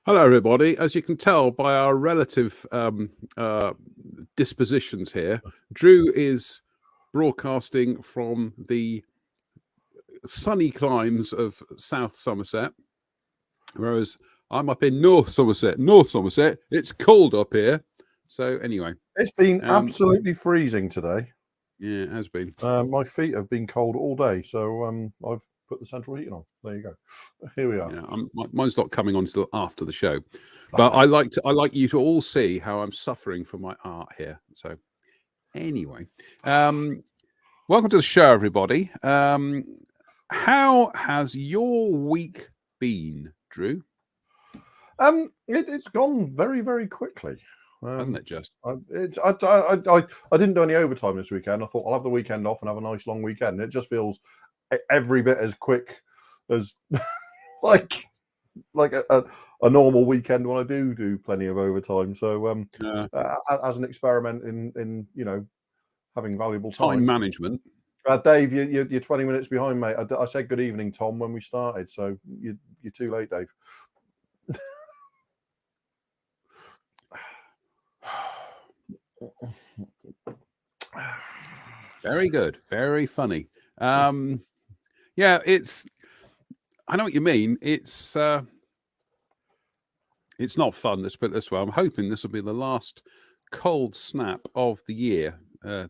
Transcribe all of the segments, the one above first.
Hello, everybody. As you can tell by our relative dispositions here, Drew is broadcasting from the sunny climes of South Somerset, whereas I'm up in North Somerset. It's cold up here. So anyway, it's been absolutely freezing today. Yeah, it has been. My feet have been cold all day, so I've put the central heating on. There you go. Here we are. Yeah, mine's not coming on until after the show, but I like you to all see how I'm suffering for my art here. So anyway, welcome to the show, everybody. How has your week been, Drew? It's gone very, very quickly. Hasn't it just? I didn't do any overtime this weekend. I thought I'll have the weekend off and have a nice long weekend. It just feels every bit as quick as like a normal weekend when I do plenty of overtime. So as an experiment in having valuable time management. Dave, you're 20 minutes behind, mate. I said good evening, Tom, when we started, so you're too late, Dave. Very good, very funny. Yeah, I know what you mean. It's not fun, let's put it this way. I'm hoping this will be the last cold snap of the year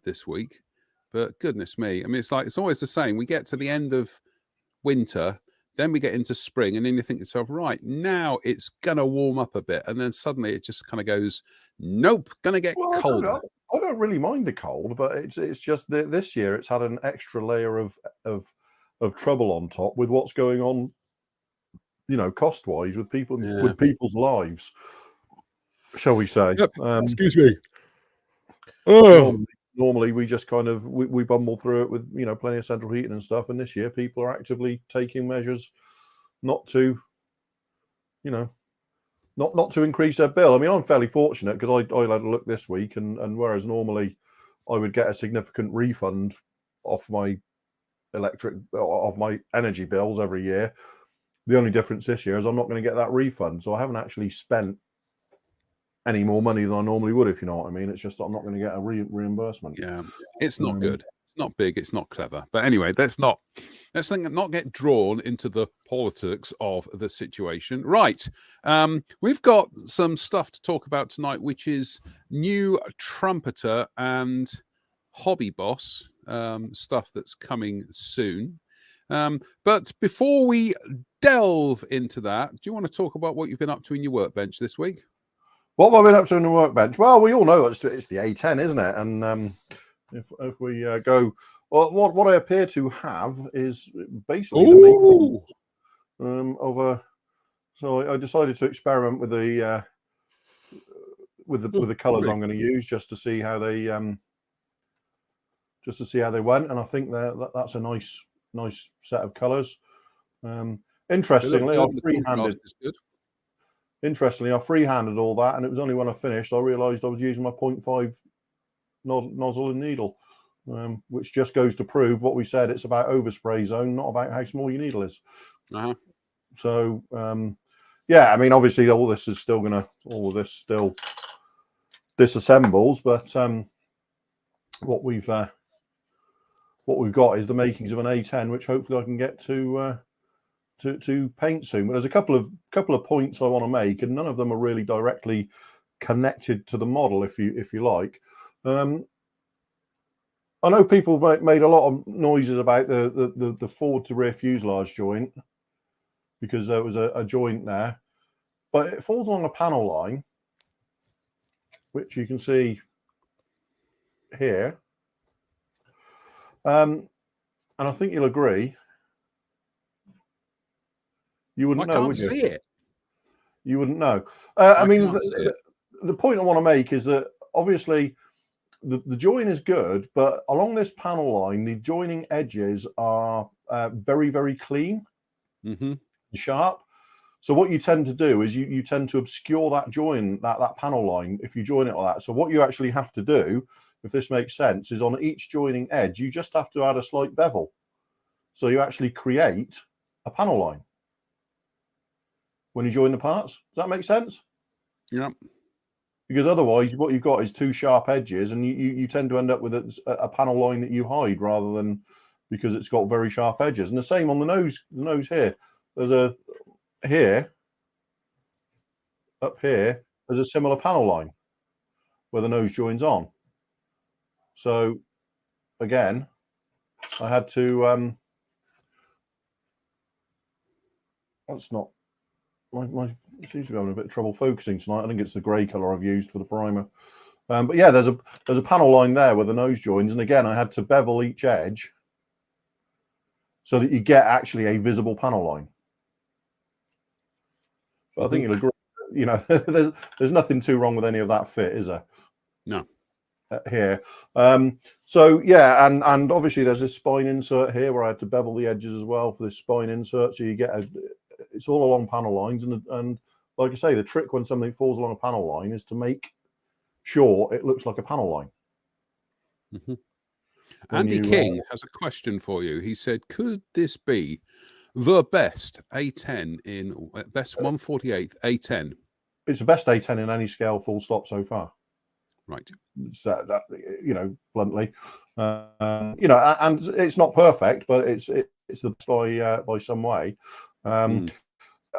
this week, but goodness me, I mean, it's always the same. We get to the end of winter, then we get into spring, and then you think to yourself, right, now it's gonna warm up a bit, and then suddenly it just kind of goes, nope, gonna get colder. I don't really mind the cold, but it's just this year it's had an extra layer of trouble on top with what's going on, cost wise with people's lives, shall we say? Yep. Excuse me. Oh. Normally we just kind of we bumble through it with plenty of central heating and stuff, and this year people are actively taking measures not to not to increase their bill. I mean, I'm fairly fortunate because I had a look this week, and whereas normally I would get a significant refund off my energy bills every year, the only difference this year is I'm not going to get that refund, so I haven't actually spent any more money than I normally would, if you know what I mean. It's just that I'm not going to get a reimbursement. Yeah, it's not good. It's not big. It's not clever. But anyway, let's not get drawn into the politics of the situation. Right. We've got some stuff to talk about tonight, which is new trumpeter and hobby boss stuff that's coming soon. But before we delve into that, do you want to talk about what you've been up to in your workbench this week? What have I been up to in the workbench? Well, we all know it's the A10, isn't it? And if we go, well, what I appear to have is basically the making of a. So I decided to experiment with the colours I'm going to use just to see how they went, and I think that's a nice set of colours. Interestingly, I freehanded all that, and it was only when I finished I realised I was using my 0.5 nozzle and needle, which just goes to prove what we said. It's about overspray zone, not about how small your needle is. So yeah, I mean, obviously all this still disassembles, but what we've got is the makings of an A10, which hopefully I can get to paint soon. But there's a couple of points I want to make, and none of them are really directly connected to the model, if you like. I know people made a lot of noises about the forward to rear fuselage joint, because there was a joint there, but it falls along a panel line, which you can see here. And I think you'll agree. You wouldn't know, can't would you? see it. You wouldn't know. I mean, can't see it. the point I want to make is that obviously the join is good, but along this panel line, the joining edges are very, very clean, sharp. So what you tend to do is you tend to obscure that join, that panel line, if you join it like that. So what you actually have to do, if this makes sense, is on each joining edge, you just have to add a slight bevel. So you actually create a panel line when you join the parts. Does that make sense? Yeah. Because otherwise, what you've got is two sharp edges, and you tend to end up with a panel line that you hide rather than because it's got very sharp edges. And the same on the nose here. There's a here, up here, there's a similar panel line where the nose joins on. So again, I had to that's not my seems to be having a bit of trouble focusing tonight. I think it's the grey colour I've used for the primer. But yeah, there's a panel line there where the nose joins, and again I had to bevel each edge so that you get actually a visible panel line. But I think you'll agree, you know, there's nothing too wrong with any of that fit, is there? No. Here. So yeah, and obviously there's this spine insert here where I had to bevel the edges as well for this spine insert, so you get it's all along panel lines, and like I say, the trick when something falls along a panel line is to make sure it looks like a panel line. Andy King has a question for you. He said, could this be the best A10 in best 1/48 A10? It's the best A10 in any scale, full stop, so far. Right. It's that you know, bluntly, you know, and it's not perfect, but it's the best by some way.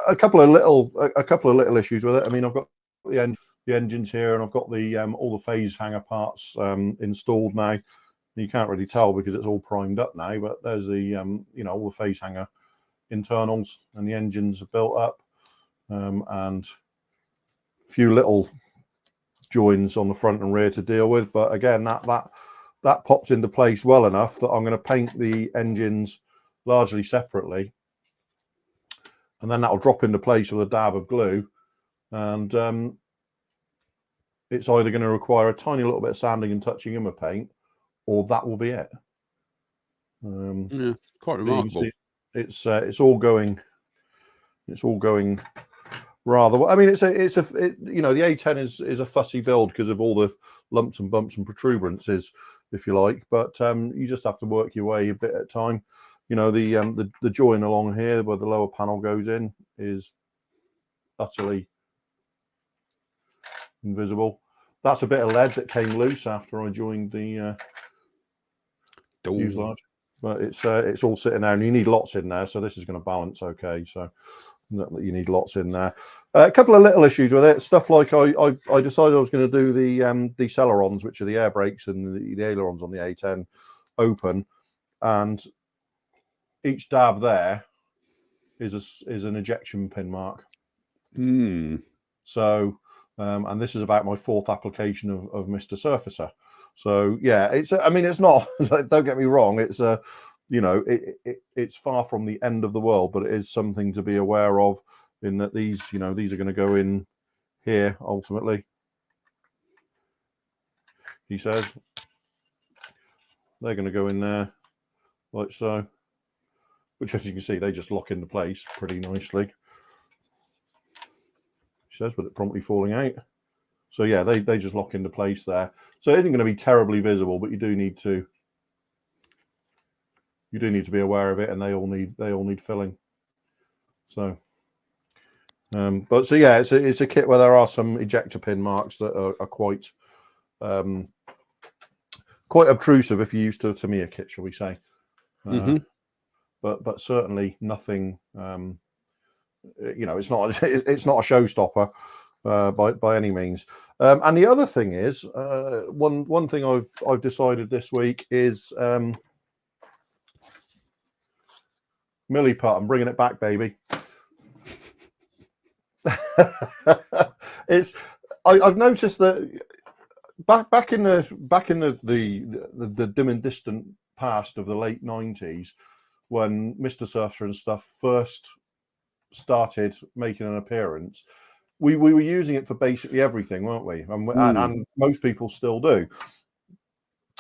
A couple of little issues with it. I mean, I've got the engines here, and I've got the all the phase hanger parts installed now. You can't really tell because it's all primed up now, but there's the you know, all the phase hanger internals, and the engines are built up, and a few little joins on the front and rear to deal with. But again, that pops into place well enough that I'm going to paint the engines largely separately, and then that'll drop into place with a dab of glue, and it's either going to require a tiny little bit of sanding and touching in with paint, or that will be it. Yeah, quite remarkable. It's all going rather well. I mean, it's you know, the A10 is a fussy build because of all the lumps and bumps and protuberances, if you like, but you just have to work your way a bit at a time. You know, the join along here where the lower panel goes in is utterly invisible. That's a bit of lead that came loose after I joined the fuselage, but it's all sitting there, and you need lots in there, so this is going to balance okay. So you need lots in there. A couple of little issues with it, stuff like I decided I was going to do the deceleronds, which are the air brakes and the ailerons on the A10 open, and each dab there is an ejection pin mark. So and this is about my fourth application of Mr. Surfacer. So yeah, I mean, it's not, don't get me wrong, it's you know, it's far from the end of the world, but it is something to be aware of, in that these, you know, these are going to go in here ultimately. He says they're going to go in there like so, which, as you can see, they just lock into place pretty nicely. He says, with it promptly falling out. So yeah, they just lock into place there. So it isn't going to be terribly visible, but you do need to be aware of it, and they all need filling. So, but so yeah, it's a kit where there are some ejector pin marks that are quite quite obtrusive if you're used to a Tamiya kit, shall we say? But certainly nothing. You know, it's not a showstopper by any means. And the other thing is, one thing I've decided this week is Milliput. I'm bringing it back, baby. I've noticed that back in the dim and distant past of the late 90s, when Mr. Surfer and stuff first started making an appearance, we were using it for basically everything, weren't we? And most people still do.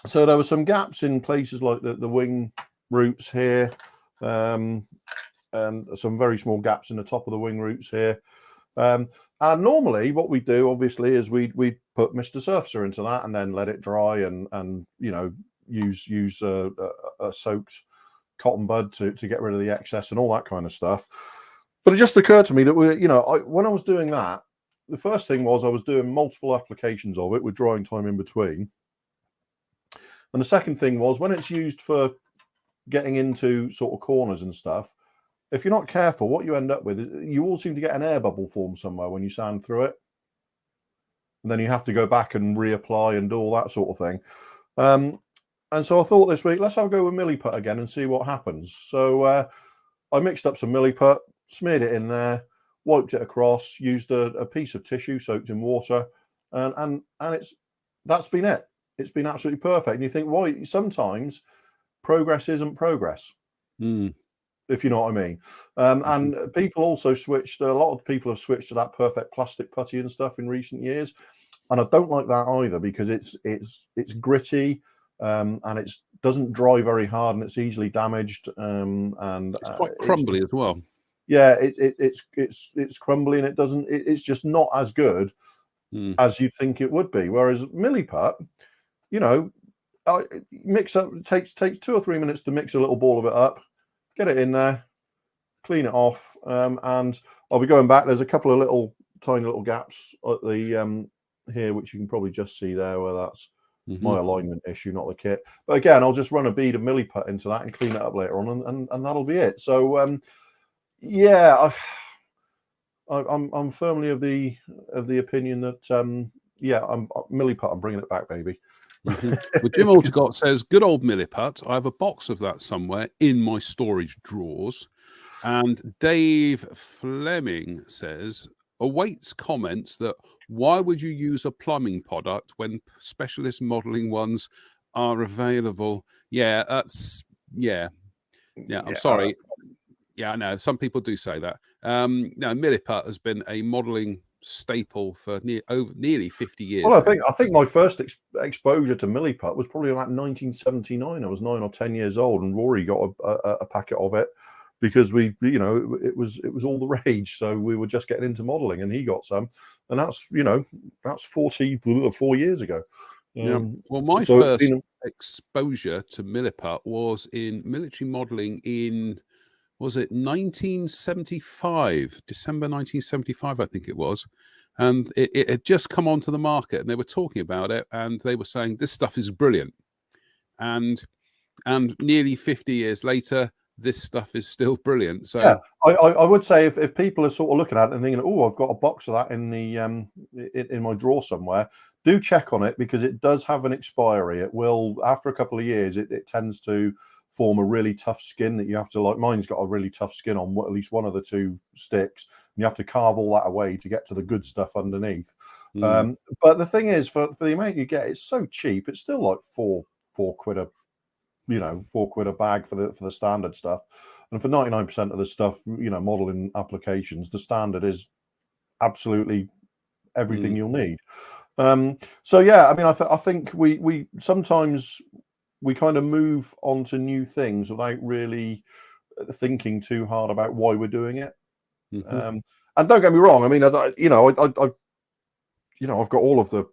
So there were some gaps in places like the wing roots here, and some very small gaps in the top of the wing roots here. And normally what we do, obviously, is we put Mr. Surfacer into that and then let it dry and you know, use a soaked cotton bud to get rid of the excess and all that kind of stuff. But it just occurred to me that when I was doing that, the first thing was I was doing multiple applications of it with drying time in between. And the second thing was, when it's used for getting into sort of corners and stuff, if you're not careful, what you end up with is you all seem to get an air bubble form somewhere when you sand through it. And then you have to go back and reapply and do all that sort of thing. And so I thought this week, let's have a go with Milliput again and see what happens. So I mixed up some Milliput, smeared it in there, wiped it across, used a piece of tissue soaked in water, and that's been it. It's been absolutely perfect. And you think, why? Sometimes progress isn't progress, if you know what I mean. And people also switched. A lot of people have switched to that perfect plastic putty and stuff in recent years, and I don't like that either, because it's gritty, and it doesn't dry very hard, and it's easily damaged. And it's quite crumbly as well. Yeah, it's crumbly, and it's just not as good as you'd think it would be. Whereas Milliput, you know, mix up. It takes 2 or 3 minutes to mix a little ball of it up, get it in there, clean it off, and I'll be going back. There's a couple of tiny little gaps at the here, which you can probably just see there, where that's my alignment issue, not the kit. But again, I'll just run a bead of Milliput into that and clean it up later on, and that'll be it. So yeah, I'm firmly of the opinion that yeah, Milliput, I'm bringing it back, baby. Well, Jim Aldergott says, good old Milliput. I have a box of that somewhere in my storage drawers. And Dave Fleming says, awaits comments that why would you use a plumbing product when specialist modeling ones are available? Yeah, I'm sorry. Yeah, I know. Some people do say that. No, Milliput has been a modeling staple for nearly 50 years. Well, I think my first exposure to Milliput was probably like 1979. I was 9 or 10 years old, and Rory got a packet of it because it was all the rage. So we were just getting into modeling, and he got some, and that's 44 years ago. Yeah. Well, my first exposure to Milliput was in military modeling in, was it 1975, December 1975, I think it was. And it had just come onto the market, and they were talking about it, and they were saying, this stuff is brilliant. And nearly 50 years later, this stuff is still brilliant. So yeah, I would say if people are sort of looking at it and thinking, oh, I've got a box of that in the in my drawer somewhere, do check on it, because it does have an expiry. It will, after a couple of years, it tends to form a really tough skin that you have to, like, mine's got a really tough skin on at least one of the 2 sticks, and you have to carve all that away to get to the good stuff underneath. But the thing is, for the amount you get, it's so cheap. It's still like four quid a £4 a bag for the standard stuff, and for 99% of the stuff, modeling applications, the standard is absolutely everything you'll need. So yeah, I mean, I think we sometimes we kind of move on to new things without really thinking too hard about why we're doing it. And don't get me wrong, I mean, I've got all of the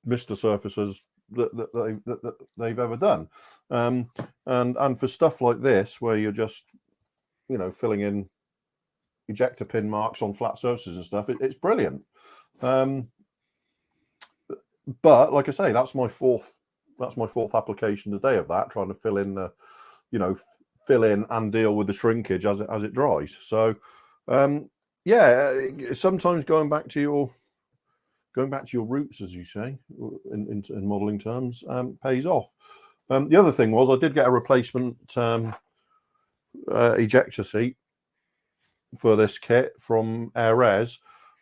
Mr. Surfacers that they've ever done, and for stuff like this, where you're just filling in ejector pin marks on flat surfaces and stuff, it's brilliant. But like I say, that's my fourth application today of that, trying to fill in and deal with the shrinkage as it dries. So yeah, sometimes going back to your roots, as you say, in modeling terms, pays off. The other thing was, I did get a replacement ejector seat for this kit from Airez,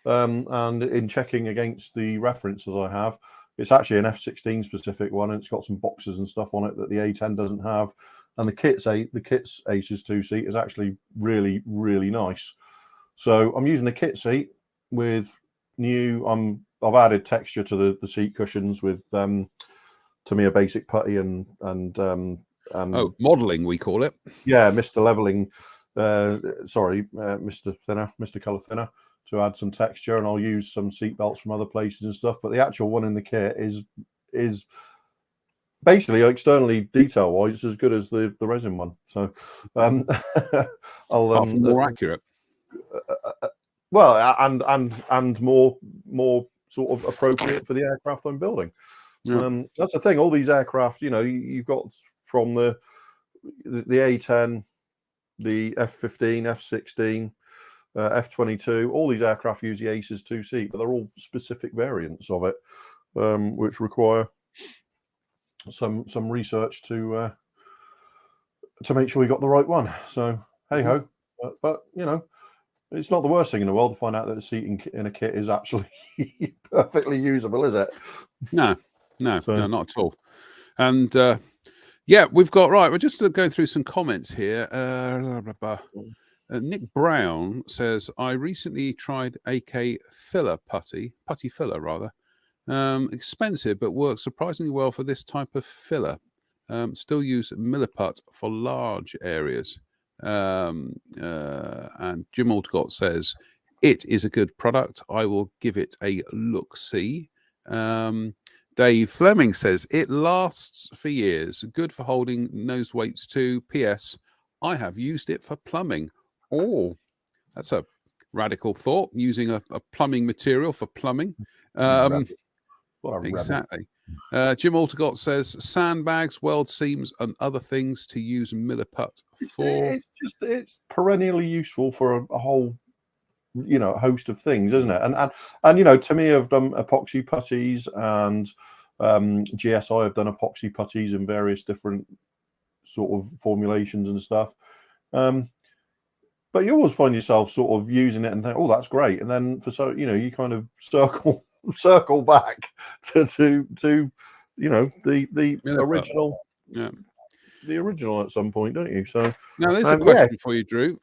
and in checking against the references I have, It's actually an F16 specific one, and it's got some boxes and stuff on it that the A10 doesn't have. And the kit's Aces 2-seat is actually really, really nice. So I'm using the kit seat with I've added texture to the seat cushions with Tamiya Basic Putty and modeling we call it. Yeah, Mr. Leveling. Mr. Thinner, Mr. Color Thinner, to add some texture, and I'll use some seat belts from other places and stuff. But the actual one in the kit is basically externally detail wise, it's as good as the resin one. So I'll more accurate. Well, and more sort of appropriate for the aircraft I'm building. Yeah. That's the thing. All these aircraft, you've got from the A10, the F-15, F-16, F-22. All these aircraft use the Aces 2-seat, but they're all specific variants of it, which require some research to make sure we got the right one. So hey ho, but it's not the worst thing in the world to find out that the seat in a kit is actually perfectly usable, is it? No, not at all. And yeah, we've got We're just going through some comments here. Nick Brown says, I recently tried AK filler putty filler rather. Expensive, but works surprisingly well for this type of filler. Still use Milliput for large areas. And Jim Aldcott says, it is a good product. I will give it a look-see. Dave Fleming says, it lasts for years. Good for holding nose weights too. P.S. I have used it for plumbing. Oh, that's a radical thought, using a plumbing material for plumbing. Exactly. Jim Aldcott says, sandbags, weld seams, and other things to use Milliput for. It's perennially useful for a whole host of things, isn't it? And to me, I've done epoxy putties, and GSI have done epoxy putties in various different sort of formulations and stuff. But you always find yourself sort of using it and think, oh, that's great, and then you kind of circle back to the original. Yeah. The original at some point, don't you? So now there's a question for you, Drew.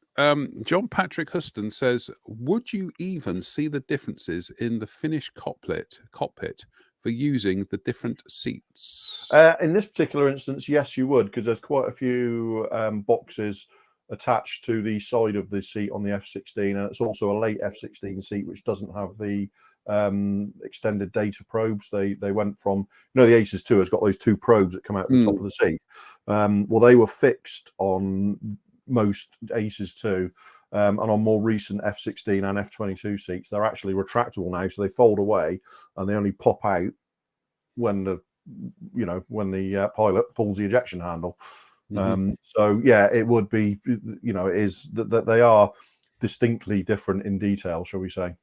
John Patrick Huston says, would you even see the differences in the finished cockpit for using the different seats? In this particular instance, yes, you would, because there's quite a few boxes attached to the side of the seat on the F-16, and it's also a late F-16 seat which doesn't have the extended data probes. They went from, the Aces 2 has got those two probes that come out the top of the seat. Well, they were fixed on most Aces 2, and on more recent F-16 and F-22 seats, they're actually retractable now, so they fold away and they only pop out when the pilot pulls the ejection handle. So yeah, it would be, it is that they are distinctly different in detail, shall we say.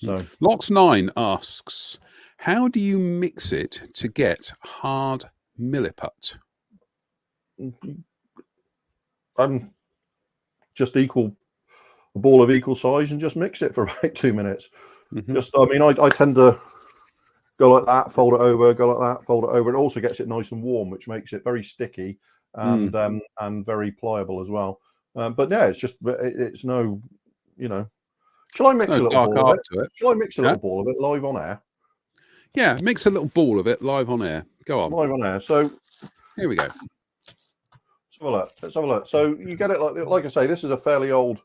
So Lox9 asks, how do you mix it to get hard Milliput? Just equal a ball of equal size and just mix it for about 2 minutes. I tend to go like that, fold it over, go like that, fold it over. It also gets it nice and warm, which makes it very sticky and very pliable as well. But yeah, it's no, Shall I mix a little ball of it? Shall I mix a little ball of it live on air? Yeah, mix a little ball of it live on air. Go on. Live on air. So here we go. Let's have a look. So you get it like I say, this is a fairly old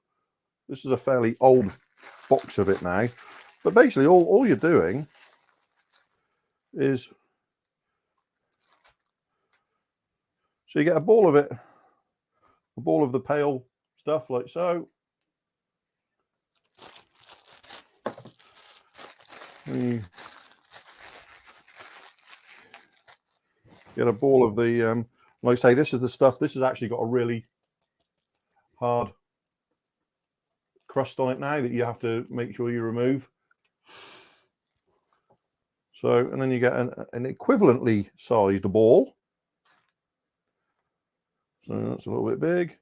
box of it now. But basically all you're doing is, so you get a ball of it, a ball of the pale stuff like so. Get a ball of the like I say, this is the stuff. This has actually got a really hard crust on it now that you have to make sure you remove. So, and then you get an equivalently sized ball. So that's a little bit big.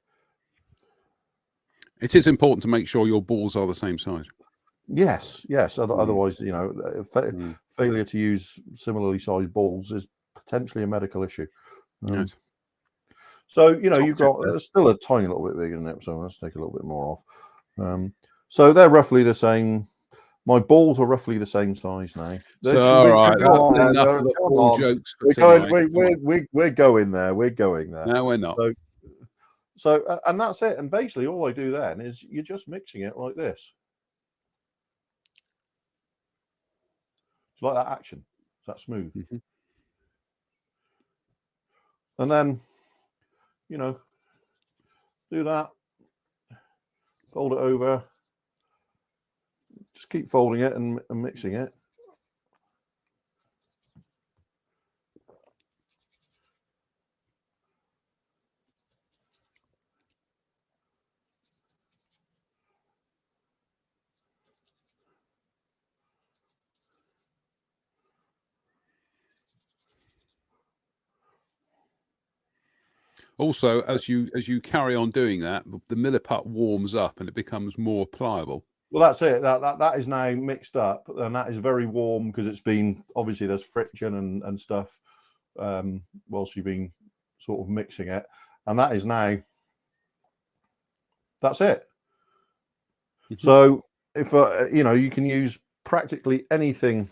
It is important to make sure your balls are the same size. Yes. Otherwise, failure to use similarly sized balls is potentially a medical issue. Right. So you've got it's still a tiny little bit bigger than it. So let's take a little bit more off. So they're roughly the same. My balls are roughly the same size now. So all right, that's enough of the ball jokes for tonight. We're going there. We're going there. No, we're not. So and that's it. And basically, all I do then is you're just mixing it like this. It's like that action. It's that smooth. Mm-hmm. And then, do that. Fold it over. Just keep folding it and mixing it. Also, as you carry on doing that, the Milliput warms up and it becomes more pliable. Well, that's it. That is now mixed up, and that is very warm because it's been obviously there's friction and stuff whilst you've been sort of mixing it, and that is now. That's it. Mm-hmm. So if you can use practically anything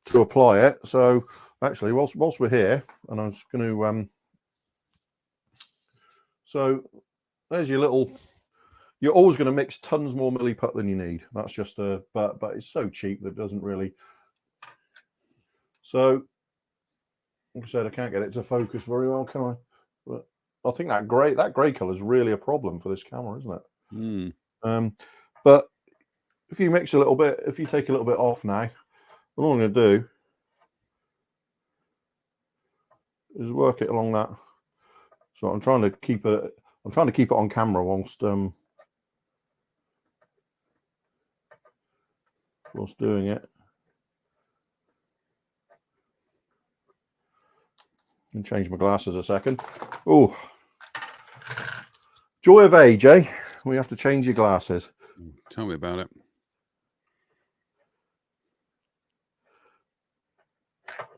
to apply it. So actually, whilst we're here, and I was going to. So there's your little. You're always going to mix tons more Milliput than you need. That's just but it's so cheap that it doesn't really. So, like I said, I can't get it to focus very well, can I? But I think that grey color is really a problem for this camera, isn't it? Mm. But if you mix a little bit, if you take a little bit off now, all I'm going to do is work it along that. So I'm trying to keep it. I'm trying to keep it on camera whilst doing it. And change my glasses a second. Oh, joy of age, eh? We have to change your glasses. Tell me about it.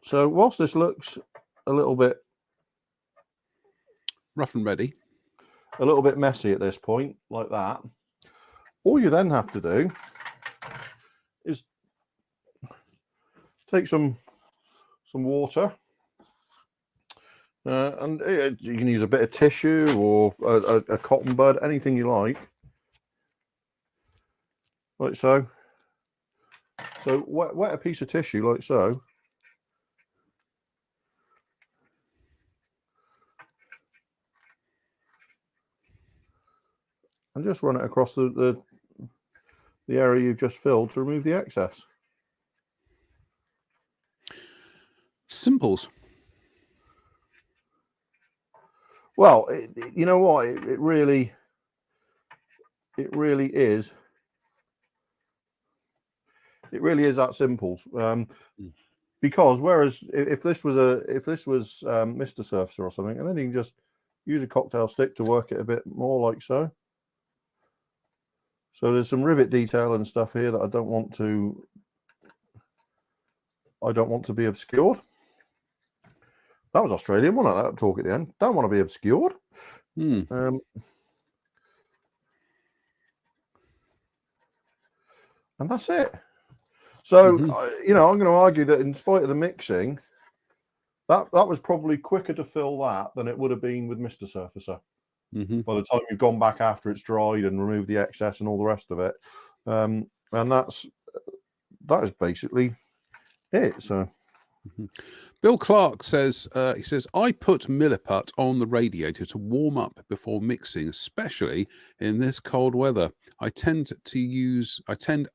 So whilst this looks a little bit rough and ready, a little bit messy at this point, like that, all you then have to do is take some water, and you can use a bit of tissue or a cotton bud, anything you like so. So wet a piece of tissue like so, and just run it across the area you've just filled to remove the excess. Simples. Well, you know what? It really is. It really is that simple. Because whereas if this was Mr. Surfacer or something, and then you can just use a cocktail stick to work it a bit more like so. So there's some rivet detail and stuff here that I don't want to be obscured. That was Australian, wasn't it? That talk at the end. Don't want to be obscured. And that's it. So, I'm going to argue that in spite of the mixing, that was probably quicker to fill that than it would have been with Mr. Surfacer. By the time you've gone back after it's dried and removed the excess and all the rest of it. And that is basically it. So. Bill Clark says, I put Milliput on the radiator to warm up before mixing, especially in this cold weather. I tend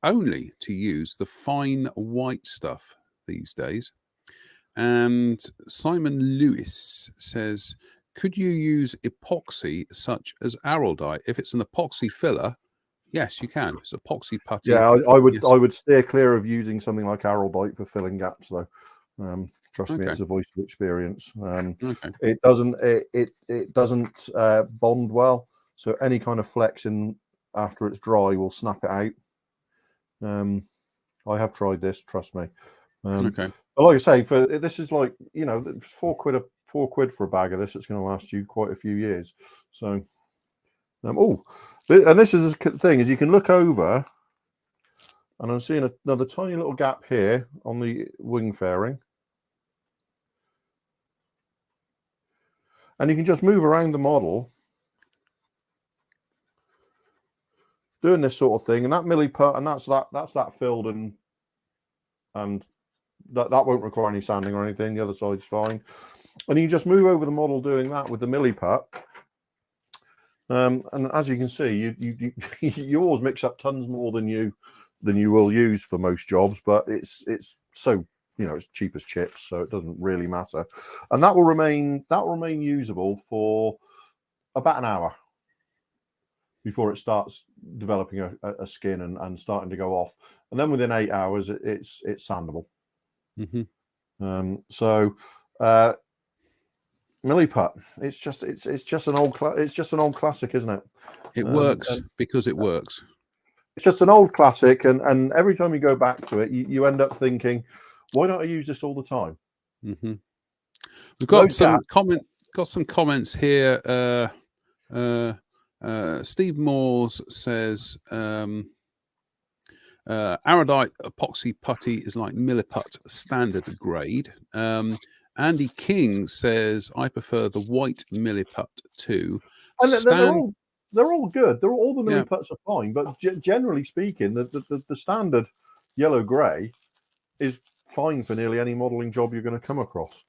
only to use the fine white stuff these days. And Simon Lewis says, could you use epoxy such as Araldite? If it's an epoxy filler, yes, you can. It's epoxy putty. Yeah, I would. Yes. I would steer clear of using something like Araldite for filling gaps, though. Trust me, it's a voice of experience. It doesn't. It doesn't bond well. So any kind of flex in after it's dry will snap it out. I have tried this, trust me. Okay. But like I say, for this is like, you know, £4 for a bag of this. It's going to last you quite a few years. So, and this is the thing, is you can look over, and I'm seeing another tiny little gap here on the wing fairing. And you can just move around the model doing this sort of thing, and that milliput, and that's that filled, and that won't require any sanding or anything. The other side's fine. And you just move over the model doing that with the milliput. And as you can see, you always mix up tons more than you will use for most jobs, but it's so, you know, it's cheap as chips, so it doesn't really matter. And that will remain usable for about an hour before it starts developing a skin and starting to go off. And then within 8 hours, it's sandable. So milliput, it's just an old classic, isn't it? It works because it works. It's just an old classic, and every time you go back to it, you end up thinking, why don't I use this all the time? We've got some comments here. Steve Moores says Aradite epoxy putty is like milliput standard grade. Andy King says I prefer the white milliput too. And they're all good. All the milliputs are fine, but generally speaking, the standard yellow grey is fine for nearly any modelling job you're going to come across.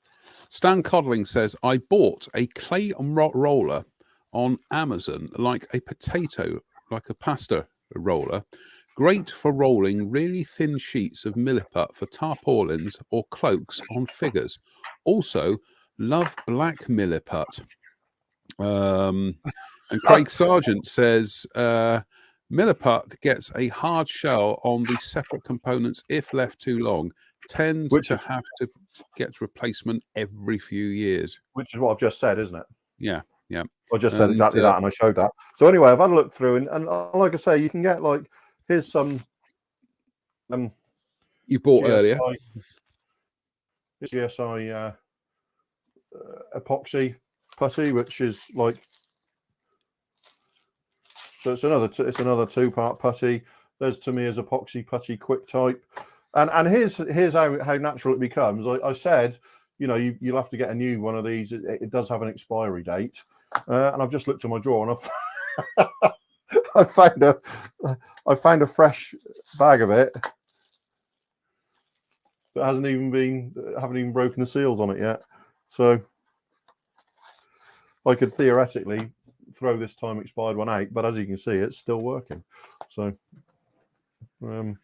Stan Codling says I bought a clay roller on Amazon, like a pasta roller. Great for rolling really thin sheets of milliput for tarpaulins or cloaks on figures. Also, love black milliput. And Craig Sargent says milliput gets a hard shell on the separate components if left too long. Tends to have to get replacement every few years. Which is what I've just said, isn't it? Yeah. I just said exactly that, and I showed that. So anyway, I've had a look through, and like I say, you can get like, here's some you bought earlier. GSI epoxy putty, which is like, so it's another 2-part putty. There's Tamiya's epoxy putty quick type, and here's how natural it becomes. I said, you know, you'll have to get a new one of these. It does have an expiry date, and I've just looked in my drawer and I found a fresh bag of it that haven't even broken the seals on it yet. So I could theoretically throw this time expired one out, but as you can see, it's still working. So Craig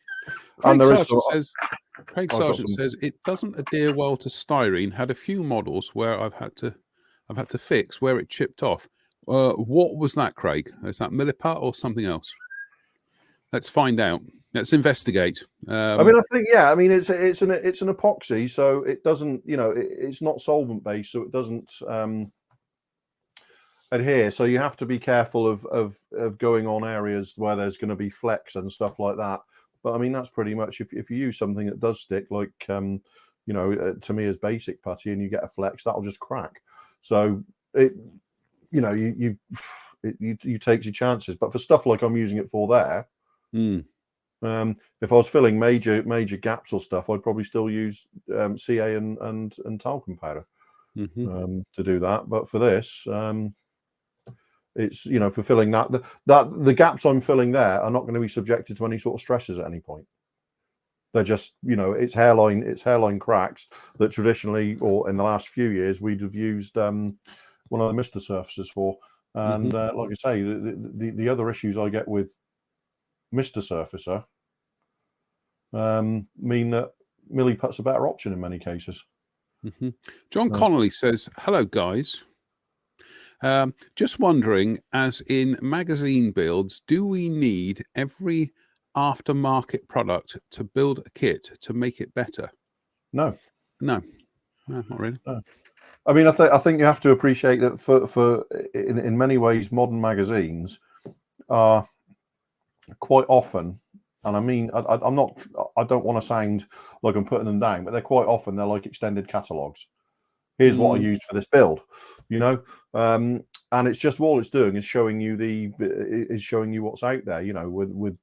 Sargent says it doesn't adhere well to styrene. Had a few models where I've had to fix where it chipped off. What was that, Craig? Is that milliput or something else? Let's find out. Let's investigate. I mean, I think, yeah. I mean, it's an epoxy, so it doesn't, you know, it's not solvent based, so it doesn't adhere. So you have to be careful of going on areas where there's going to be flecks and stuff like that. But I mean, that's pretty much if you use something that does stick, like you know, Tamiya's basic putty, and you get a flex, that'll just crack. So it, you know, you take your chances. But for stuff like I'm using it for there, if I was filling major gaps or stuff, I'd probably still use CA and talcum powder to do that. But for this, it's, you know, for filling that the gaps I'm filling there are not going to be subjected to any sort of stresses at any point. They're just, you know, it's hairline cracks that traditionally, or in the last few years, we'd have used one of the Mister surfaces for. And like I say, the other issues I get with Mister Surfacer mean that milliput's a better option in many cases. John Connolly says, "Hello, guys. Just wondering, as in magazine builds, do we need every aftermarket product to build a kit to make it better?" No, not really. No. I mean, I think you have to appreciate that for in many ways, modern magazines are quite often and I mean, I'm not. I don't want to sound like I'm putting them down, but they're quite often they're like extended catalogs. Here's what I used for this build, you know, and it's just all it's doing is showing you what's out there, you know,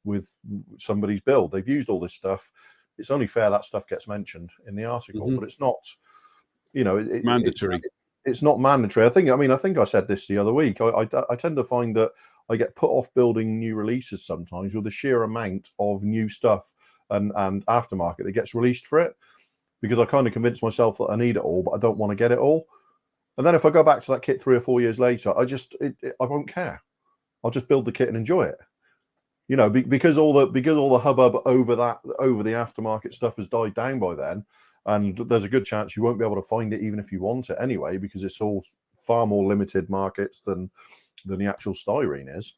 with somebody's build. They've used all this stuff. It's only fair that stuff gets mentioned in the article, but it's not, you know, mandatory. It's not mandatory. I think I said this the other week. I tend to find that I get put off building new releases sometimes with the sheer amount of new stuff and aftermarket that gets released for it, because I kind of convince myself that I need it all, but I don't want to get it all. And then if I go back to that kit 3 or 4 years later, I won't care. I'll just build the kit and enjoy it. You know, because all the hubbub over the aftermarket stuff has died down by then, and there's a good chance you won't be able to find it even if you want it anyway, because it's all far more limited markets than the actual styrene is.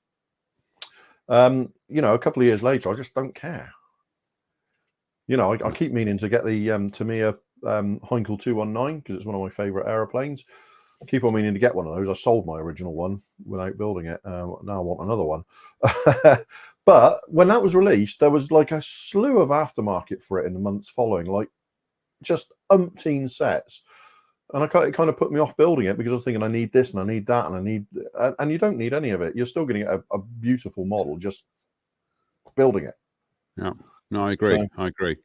You know, a couple of years later, I just don't care. You know, I keep meaning to get the Tamiya Heinkel 219 because it's one of my favorite aeroplanes. I keep on meaning to get one of those. I sold my original one without building it. Now I want another one. But when that was released, there was like a slew of aftermarket for it in the months following, like just umpteen sets. And it kind of put me off building it because I was thinking I need this and I need that and I need, and you don't need any of it. You're still getting a beautiful model, just building it. Yeah, no, I agree. I agree.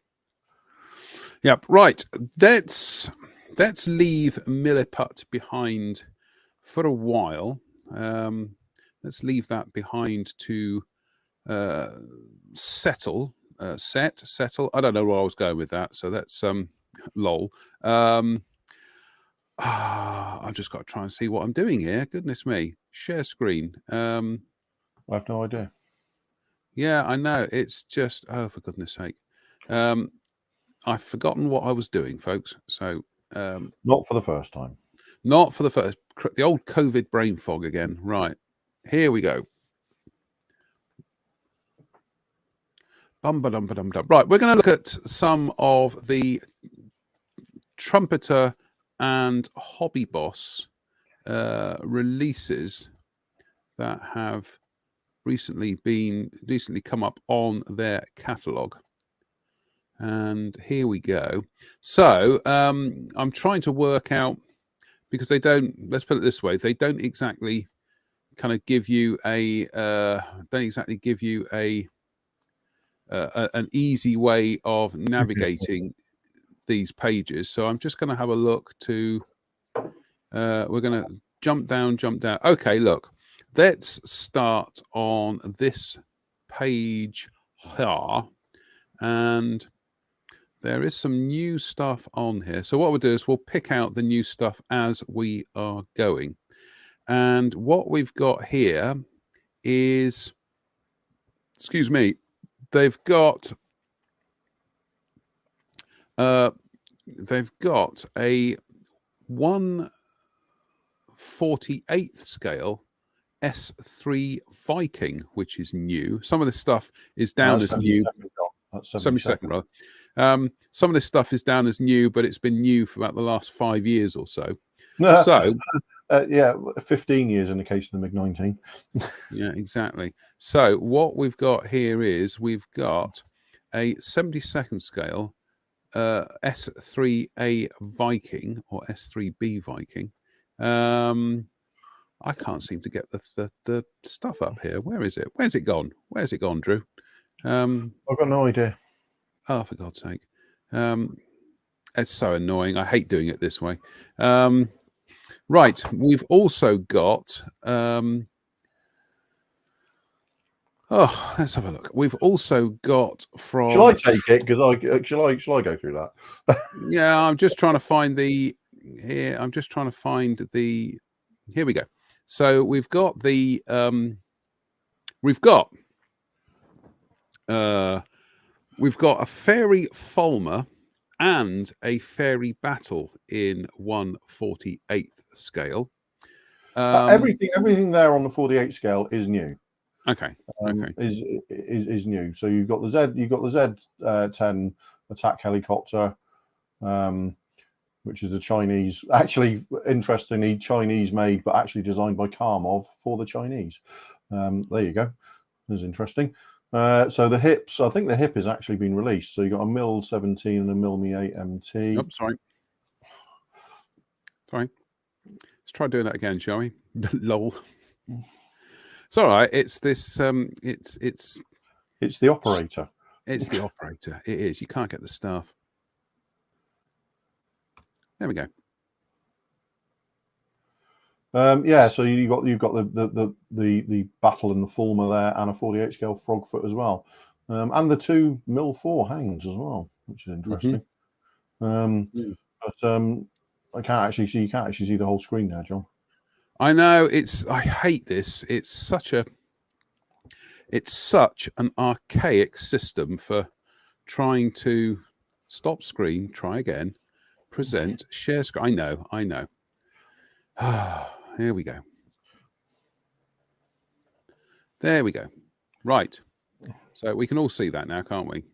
Yep. Right. Let's leave Milliput behind for a while. Let's leave that behind to settle. I don't know where I was going with that. So that's lol. I've just got to try and see what I'm doing here. Goodness me. Share screen. I have no idea. Yeah, I know. It's just, oh, for goodness sake. I've forgotten what I was doing, folks. So not for the first time. Not for the first. The old COVID brain fog again. Right. Here we go. Right. We're going to look at some of the Trumpeter and Hobby Boss releases that have recently come up on their catalog. And here we go. So I'm trying to work out, because they don't, let's put it this way, they don't exactly kind of give you an easy way of navigating these pages. So I'm just going to have a look to, we're going to jump down. Okay, look, let's start on this page here. And there is some new stuff on here. So what we'll do is we'll pick out the new stuff as we are going. And what we've got here is, excuse me, they've got a 1/48th scale S3 Viking, which is new. Some of this stuff is down as new. 72nd, rather. Some of this stuff is down as new, but it's been new for about the last 5 years or so. So, yeah, 15 years in the case of the MiG-19. Yeah, exactly. So what we've got here is we've got a 72nd scale S3A Viking or S3B Viking. I can't seem to get the stuff up here. Where is it? Where's it gone? Where's it gone, Drew? I've got no idea. Oh, for God's sake. It's so annoying. I hate doing it this way. Right. We've also got... let's have a look. We've also got from... Shall I take it? Because shall I go through that? Yeah, I'm just trying to find the... Here, I'm just trying to find the... Here we go. So we've got the... We've got a Fairy Fulmer and a Fairy Battle in 1/48th scale. Everything there on the 48 scale is new. Okay. Is new. So you've got the Z10 attack helicopter, which is a Chinese, actually interestingly Chinese made, but actually designed by Karmov for the Chinese. There you go. That's interesting. So the hips, I think the hip has actually been released. So you got a Mil 17 and a Mil Mi 8 MT. Oh, sorry. Let's try doing that again, shall we? Lol. It's all right. It's this. It's the operator. It's the operator. It is. You can't get the stuff. There we go. Yeah, so you've got the battle and the Fulmer there, and a 48 scale Frogfoot as well, and the 2 Mil 4 hangs as well, which is interesting. But I can't actually see. You can't actually see the whole screen now, John. I know. I hate this. It's such an archaic system for trying to stop screen, try again, present, share screen. I know. Here we go. There we go. Right. So we can all see that now, can't we?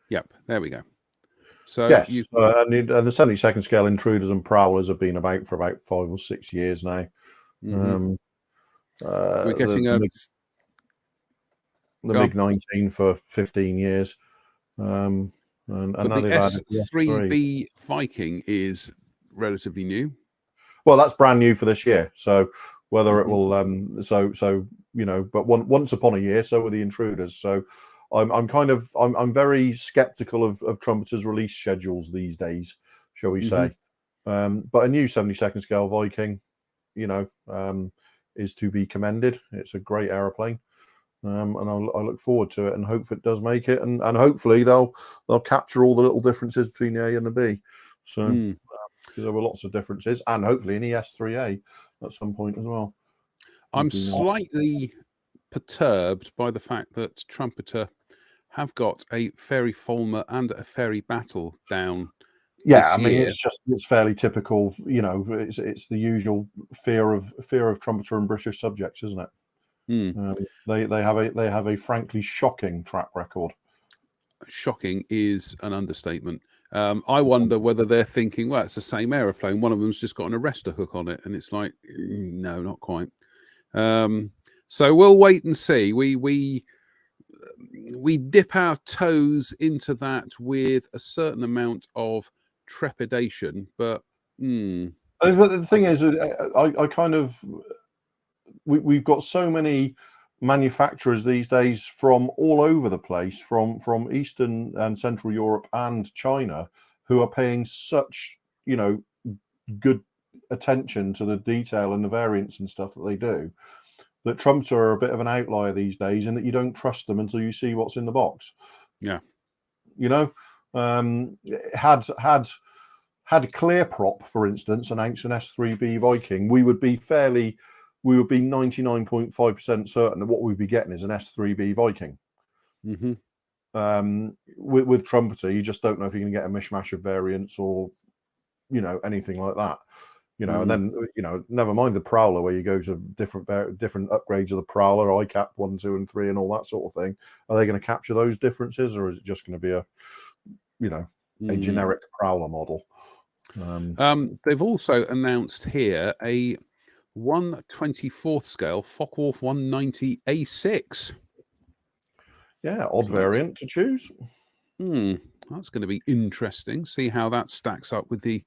Yep. There we go. So yes, and the 72nd scale intruders and prowlers have been about for about 5 or 6 years now. We're getting the MiG 19 for 15 years. And now the S3B Viking is relatively new. Well, that's brand new for this year. So whether it will, but once upon a year, so were the intruders. So I'm very skeptical of trumpeters' release schedules these days, shall we say? But a new 72nd scale Viking, is to be commended. It's a great aeroplane. And I look forward to it and hope it does make it, and hopefully they'll capture all the little differences between the A and the B. So because there were lots of differences, and hopefully an ES3A at some point as well. I'm slightly perturbed by the fact that Trumpeter have got a Fairy Fulmer and a Fairy Battle down. Yeah, I mean it's fairly typical. It's the usual fear of Trumpeter and British subjects, isn't it? They have a frankly shocking track record. Shocking is an understatement. I wonder whether they're thinking, well, it's the same aeroplane. One of them's just got an arrestor hook on it, and it's like, no, not quite. So we'll wait and see. We dip our toes into that with a certain amount of trepidation, but the thing is, I kind of. We've got so many manufacturers these days from all over the place, from Eastern and Central Europe and China, who are paying such good attention to the detail and the variants and stuff that they do, that Trumpeter are a bit of an outlier these days, in that you don't trust them until you see what's in the box. Yeah, had Clear Prop, for instance, announced an S3B Viking, we would be 99.5% certain that what we'd be getting is an S3B Viking. With Trumpeter, you just don't know if you're going to get a mishmash of variants or, anything like that. And then, never mind the Prowler, where you go to different upgrades of the Prowler, ICAP 1, 2, and 3, and all that sort of thing. Are they going to capture those differences, or is it just going to be a generic Prowler model? They've also announced here a 1/24th scale Focke-Wulf 190 A6. Yeah, odd variant to choose. That's going to be interesting. See how that stacks up with the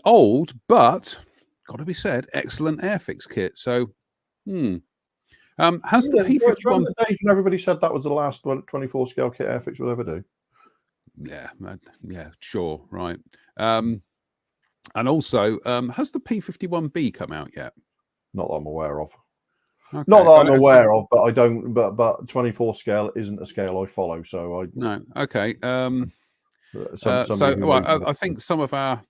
old, but got to be said, excellent Airfix kit. So, has the P51 the days when everybody said that was the last 24 scale kit Airfix will ever do? Yeah, sure, right. And also, has the P51B come out yet? Not that I'm aware of. Okay. Not that I'm aware of, but I don't. But 24 scale isn't a scale I follow, so I. No. Okay. I think some of our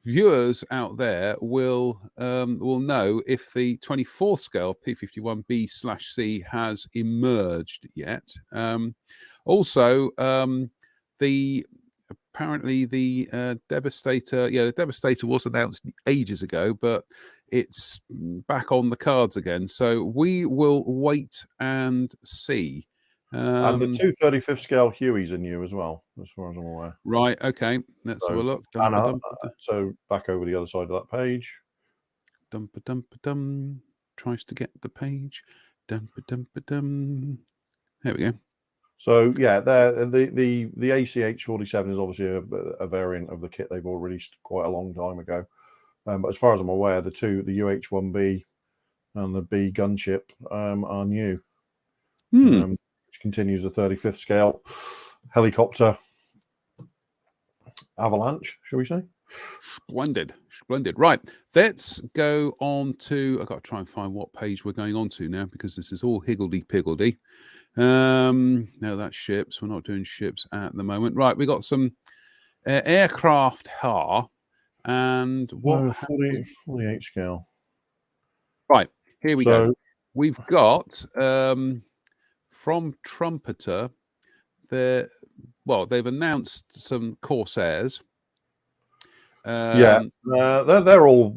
viewers out there will know if the 24th scale P51B/C has emerged yet. Also, apparently the Devastator, the Devastator was announced ages ago, but it's back on the cards again. So we will wait and see. And the 235th scale Hueys are new as well, as far as I'm aware. Right. Okay. Let's have a look. So back over the other side of that page. Tries to get the page. There we go. So yeah, the ACH 47 is obviously a variant of the kit they've all released quite a long time ago. But as far as I'm aware, the UH-1B and the B gunship are new, which continues the 35th scale helicopter avalanche, shall we say? Splendid. Right, let's go on to. I've got to try and find what page we're going on to now because this is all higgledy-piggledy. No, that's ships. We're not doing ships at the moment. Right, we got some aircraft and what? 48 scale. Right, here we go. We've got from Trumpeter. They've announced some Corsairs. They've all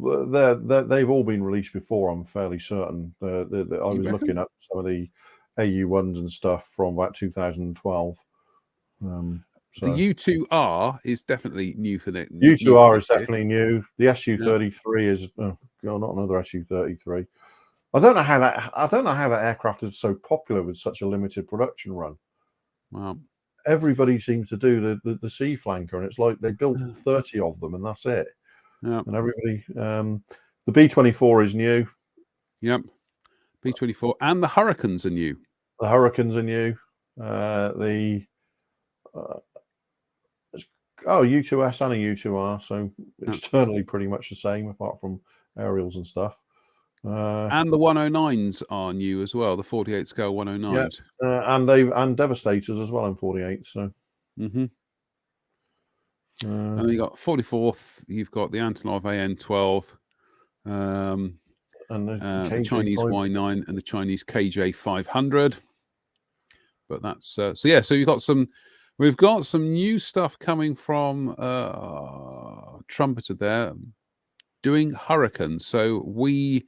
been released before. I'm fairly certain. I was looking at some of the AU1s and stuff from about 2012. The U2R is definitely new for the U2R is definitely new. The Su-33 is not another Su-33. I don't know how that aircraft is so popular with such a limited production run. Wow. Everybody seems to do the sea flanker, and it's like they built 30 of them, and that's it. Yeah. And everybody, the B-24 is new. Yep. B-24 and the Hurricanes are new. The Hurricanes are new. U2S and a U2R, so externally pretty much the same, apart from aerials and stuff. And the 109s are new as well. The 48 scale 109s. And Devastators as well in 48. So. And then you got 44th. You've got the Antonov AN-12, and the Chinese Y9 and the Chinese KJ500. But that's so yeah. So we've got some new stuff coming from Trumpeter there, doing Hurricanes. So we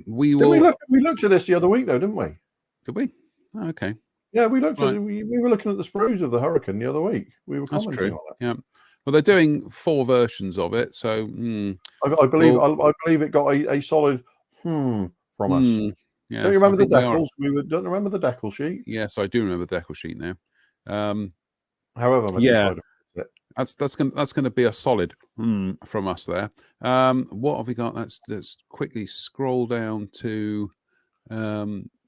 looked at this the other week though, didn't we? Did we? Oh, okay. Yeah, we looked at we were looking at the sprues of the Hurricane the other week. We were commenting on it. Yeah. Well, they're doing 4 versions of it, so I believe it got a solid from us. Yeah, don't you remember the decals? Don't remember the decal sheet? Yes, I do remember the decal sheet now. However, that's going to be a solid from us there. What have we got? Let's quickly scroll down to.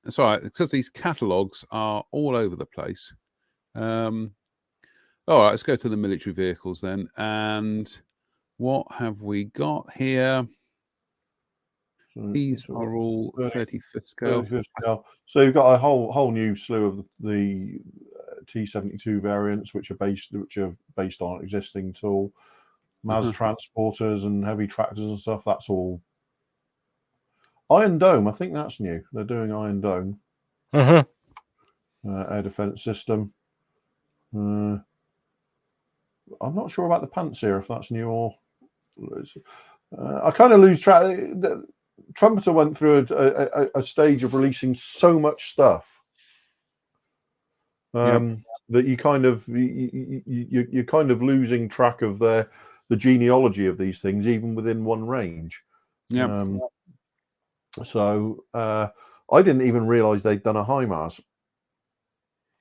It's all right because these catalogs are all over the place. All right, let's go to the military vehicles then. And what have we got here? These are all 35th scale. 35th scale. So you've got a whole new slew of the T-72 variants, which are based on an existing tool. MAS transporters and heavy tractors and stuff. That's all. Iron Dome, I think that's new. They're doing Iron Dome. Air defense system. I'm not sure about the Panzer if that's new or. I kind of lose track. Trumpeter went through a stage of releasing so much stuff that you kind of you're kind of losing track of the genealogy of these things, even within one range. Yeah. So I didn't even realize they'd done a HIMARS.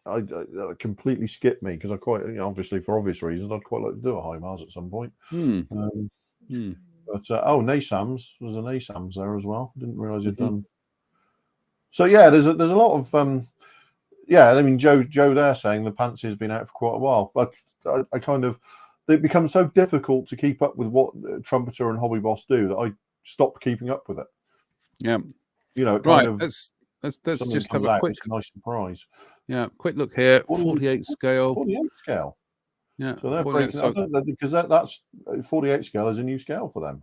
I completely skipped me because I quite obviously for obvious reasons I'd quite like to do a HIMARS at some point. But NASAMS, there's an NASAMS there as well. Didn't realize you'd done. So yeah, there's a lot of I mean Joe there saying the Pantsy has been out for quite a while, but I kind of it becomes so difficult to keep up with what Trumpeter and Hobby Boss do that I stopped keeping up with it. Yeah, kind of. Let's just have a quick nice surprise. Yeah, quick look here. 48 scale. 48 scale. Yeah, so they're breaking because that's 48 scale is a new scale for them.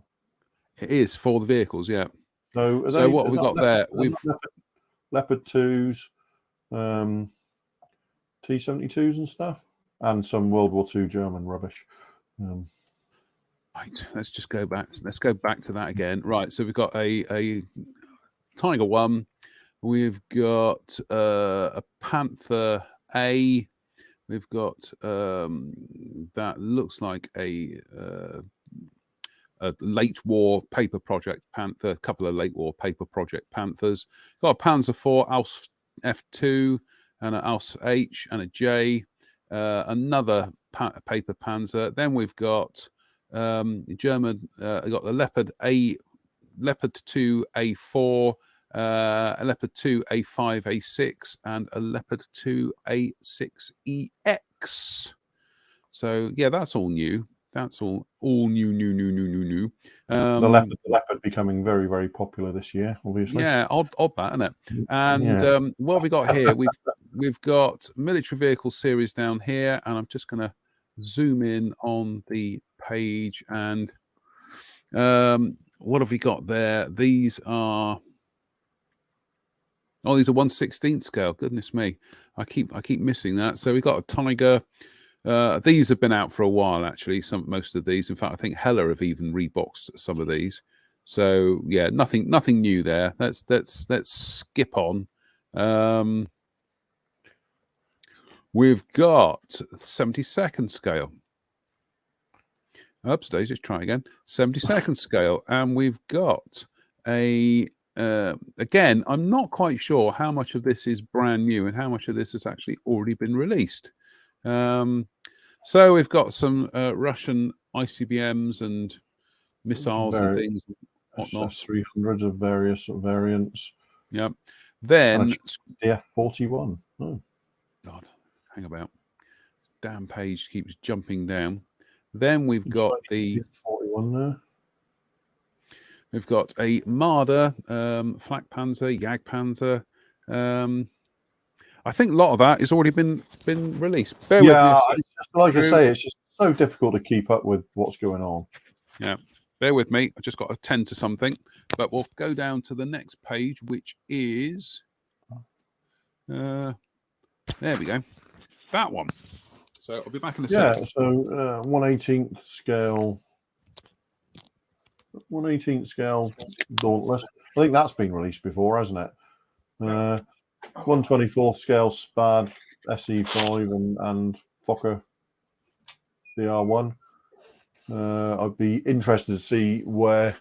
It is for the vehicles, yeah. So what have we got there? We've Leopard 2s, T-72s and stuff, and some World War II German rubbish. Right, let's just go back. Let's go back to that again. Right, so we've got a Tiger 1. We've got a Panther A. We've got that looks like a a late war paper project Panther, a couple of late war paper project Panthers. Got a Panzer IV Aus F2 and an Aus H and a J, another paper Panzer. Then we've got German. Got the Leopard 2 A4, a Leopard 2 A5 A6, and a Leopard 2 A6EX. So yeah, that's all new. That's all new. The leopard becoming very, very popular this year, obviously. Yeah, odd that, isn't it? And what have we got here? We've got military vehicle series down here, and I'm just going to zoom in on the page. And what have we got there? These are 1/16 scale. Goodness me, I keep missing that. So we've got a Tiger. These have been out for a while, actually. Most of these, in fact, I think Heller have even reboxed some of these. So yeah, nothing new there. Let's skip on. We've got 72nd scale. Oops, let's try again. 72nd scale, and we've got a. Again, I'm not quite sure how much of this is brand new and how much of this has actually already been released. So we've got some Russian ICBMs and missiles and things, and whatnot. S-300s of various variants. Yeah. Then F-41. Oh. God, hang about. Damn page keeps jumping down. Then we've got the 41 there. We've got a Marder, Flak Panzer, Jagdpanzer. I think a lot of that has already been released. Bear with me. Like I say, it's just so difficult to keep up with what's going on. Yeah, bear with me. I just got to tend to something, but we'll go down to the next page, which is there we go, that one. So I'll be back in a second. So 1/18 scale. 1/18 scale Dauntless. I think that's been released before, hasn't it? 1/24 scale Spad SE5 and Fokker DR1. I'd be interested to see what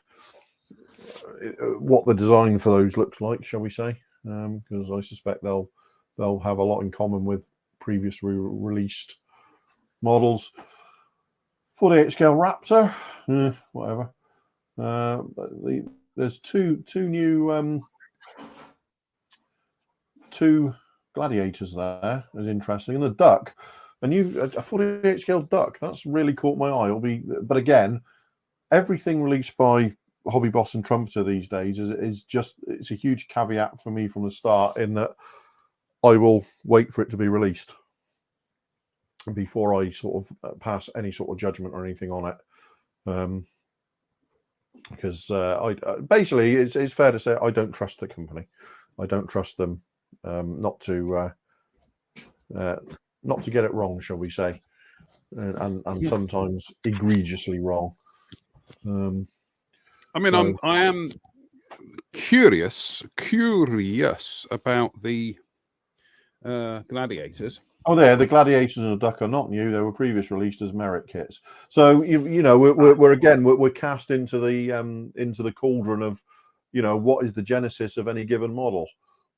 the design for those looks like, shall we say? Because I suspect they'll have a lot in common with previously released models. 48 scale Raptor, whatever. There's two new two Gladiators there is interesting, and the Duck, a 48 scale Duck, that's really caught my eye. But again, everything released by Hobby Boss and Trumpeter these days it's a huge caveat for me from the start, in that I will wait for it to be released before I sort of pass any sort of judgment or anything on it. Because I basically, it's fair to say I don't trust the company. I don't trust them not to get it wrong, shall we say, and sometimes egregiously wrong. I mean, I am curious about the Gladiators. Oh, the Gladiators and the Duck are not new. They were previously released as merit kits. So we're cast into the cauldron of, what is the genesis of any given model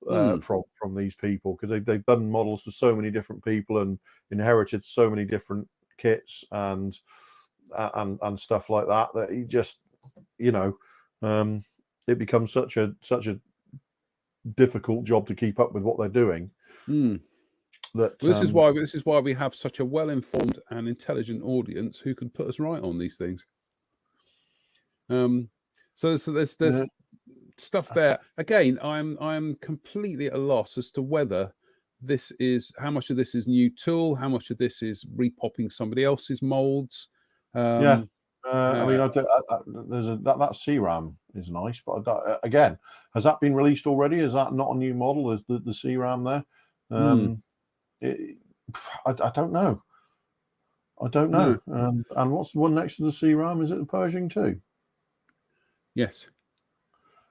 from these people, because they've done models for so many different people and inherited so many different kits and stuff like that you just it becomes such a difficult job to keep up with what they're doing. This is why we have such a well-informed and intelligent audience who can put us right on these things. So there's stuff there. Again, I'm completely at a loss as to whether how much of this is new tool, how much of this is repopping somebody else's molds. I mean, that CRAM is nice, but again, has that been released already? Is that not a new model? Is the CRAM there? I don't know. And what's the one next to the CRAM? Is it the Pershing 2? Yes.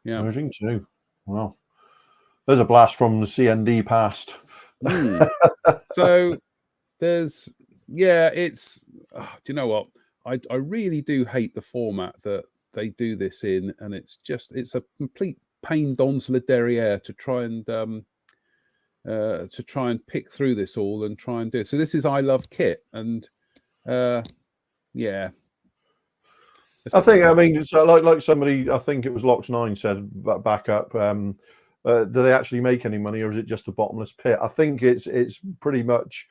Yeah. Pershing 2. Well, there's a blast from the CND past. So it's do you know what? I really do hate the format that they do this in, and it's a complete pain dans le derrière to try and pick through this all and try and do it. So this is I Love Kit, and yeah. I think, I mean, so like somebody, I think it was Lox9 said back up. Do they actually make any money, or is it just a bottomless pit? I think it's pretty much